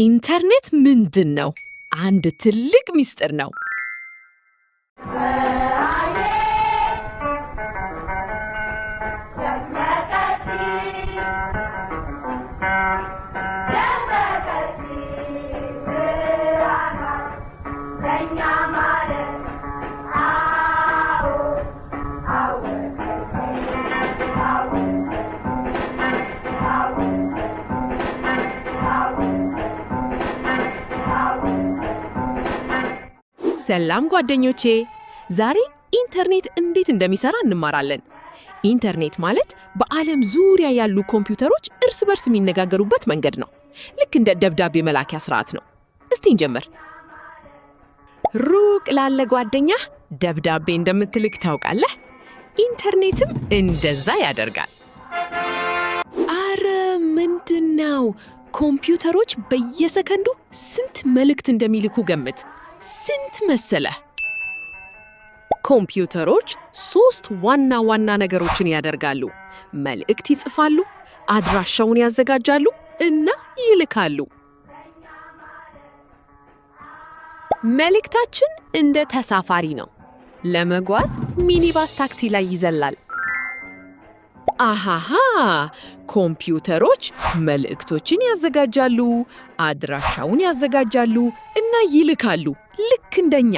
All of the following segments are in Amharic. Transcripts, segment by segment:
ኢንተርኔት ምንድነው? አንድ ትልቅ ሚስጥር ነው። ሰላም ጓደኞቼ፣ ዛሬ ኢንተርኔት እንዴት እንደሚሰራ እንማራለን። ኢንተርኔት ማለት በዓለም ዙሪያ ያሉ ኮምፒውተሮች እርስ በርስ የሚነጋገሩበት መንገድ ነው። ልክ እንደ ደብዳቤ መላኪያ ስርዓት ነው። እስቲ እንጀምር። ሩቅ ላለ ጓደኛ ደብዳቤ እንደምትልክ ታውቃለህ? ኢንተርኔትም እንደዛ ያደርጋል። አረ ምንድነው? ኮምፒውተሮች በየሰከንዱ ስንት መልእክት እንደሚልኩ ገምት። ስንት መሰለህ? ኮምፒውተሮች 3 ዋና ዋና ነገሮችን ያደርጋሉ። መልእክት ይጽፋሉ፣ አድራሻውን ያዘጋጃሉ እና ይልካሉ። መልእክታችን እንደ ተሳፋሪ ነው። ለመጓዝ ሚኒባስ ታክሲ ላይ ይዘላል። አሃሃ! ኮምፒውተሮች መልእክቶችን ያዘጋጃሉ፣ አድራሻውን ያዘጋጃሉ እና ይልካሉ፣ ልክ እንደኛ።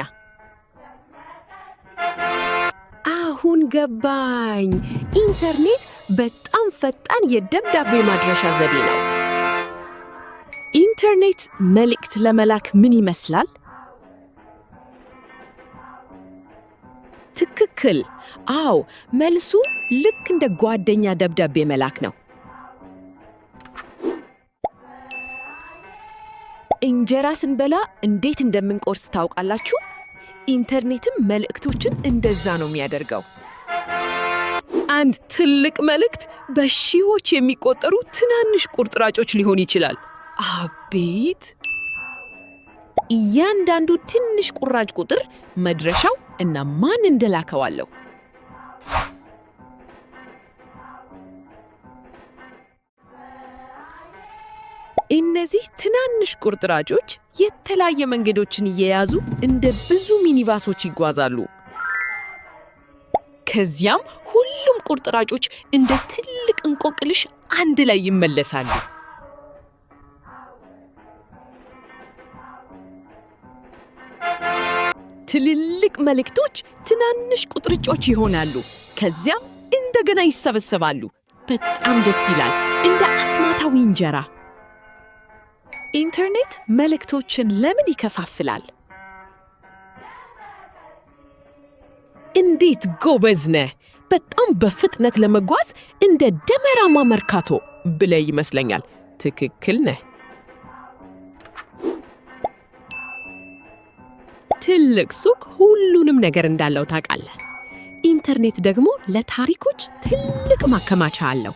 አሁን ገባኝ። ኢንተርኔት በጣም ፈጣን የደብዳቤ ማድረሻ ዘዴ ነው። ኢንተርኔት መልእክት ለመላክ ምን ይመስላል? ትክክል። አዎ፣ መልሱ ልክ እንደ ጓደኛ ደብዳቤ መላክ ነው። እንጀራ ስንበላ እንዴት እንደምንቆርስ ታውቃላችሁ? ኢንተርኔትም መልእክቶችን እንደዛ ነው የሚያደርገው። አንድ ትልቅ መልእክት በሺዎች የሚቆጠሩ ትናንሽ ቁርጥራጮች ሊሆን ይችላል። አቤት! እያንዳንዱ ትንሽ ቁራጭ ቁጥር መድረሻው እና ማን እንደላከው አለው። እነዚህ ትናንሽ ቁርጥራጮች የተለያየ መንገዶችን እየያዙ እንደ ብዙ ሚኒባሶች ይጓዛሉ። ከዚያም ሁሉም ቁርጥራጮች እንደ ትልቅ እንቆቅልሽ አንድ ላይ ይመለሳሉ። ትልልቅ መልእክቶች ትናንሽ ቁጥርጮች ይሆናሉ። ከዚያም እንደገና ይሰበሰባሉ። በጣም ደስ ይላል፣ እንደ አስማታዊ እንጀራ። ኢንተርኔት መልእክቶችን ለምን ይከፋፍላል? እንዴት ጎበዝ ነህ! በጣም በፍጥነት ለመጓዝ እንደ ደመራማ መርካቶ ብለህ ይመስለኛል። ትክክል ነህ። ትልቅ ሱቅ ሁሉንም ነገር እንዳለው ታውቃለህ። ኢንተርኔት ደግሞ ለታሪኮች ትልቅ ማከማቻ አለው።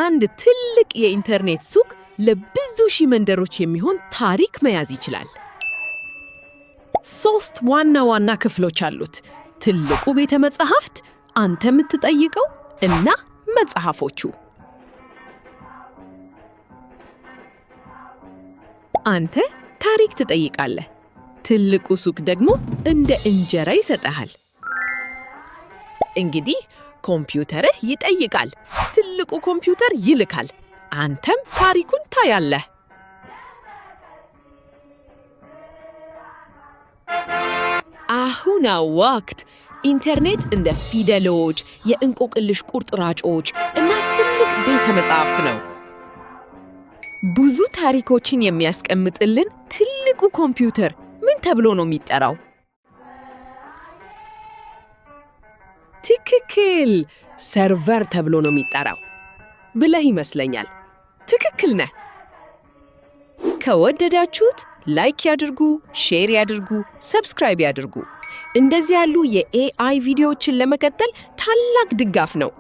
አንድ ትልቅ የኢንተርኔት ሱቅ ለብዙ ሺህ መንደሮች የሚሆን ታሪክ መያዝ ይችላል። 3 ዋና ዋና ክፍሎች አሉት። ትልቁ ቤተ መጻሕፍት፣ አንተ የምትጠይቀው እና መጽሐፎቹ። አንተ ታሪክ ትጠይቃለህ። ትልቁ ሱቅ ደግሞ እንደ እንጀራ ይሰጥሃል። እንግዲህ ኮምፒውተርህ ይጠይቃል፣ ትልቁ ኮምፒውተር ይልካል፣ አንተም ታሪኩን ታያለህ። አሁን አወቅት። ኢንተርኔት እንደ ፊደሎች፣ የእንቆቅልሽ ቁርጥራጮች እና ትልቅ ቤተ መጻሕፍት ነው። ብዙ ታሪኮችን የሚያስቀምጥልን ትልቁ ኮምፒውተር ምን ተብሎ ነው የሚጠራው? ትክክል፣ ሰርቨር ተብሎ ነው የሚጠራው ብለህ ይመስለኛል። ትክክል ነህ። ከወደዳችሁት ላይክ ያድርጉ፣ ሼር ያድርጉ፣ ሰብስክራይብ ያድርጉ። እንደዚህ ያሉ የኤአይ ቪዲዮዎችን ለመቀጠል ታላቅ ድጋፍ ነው።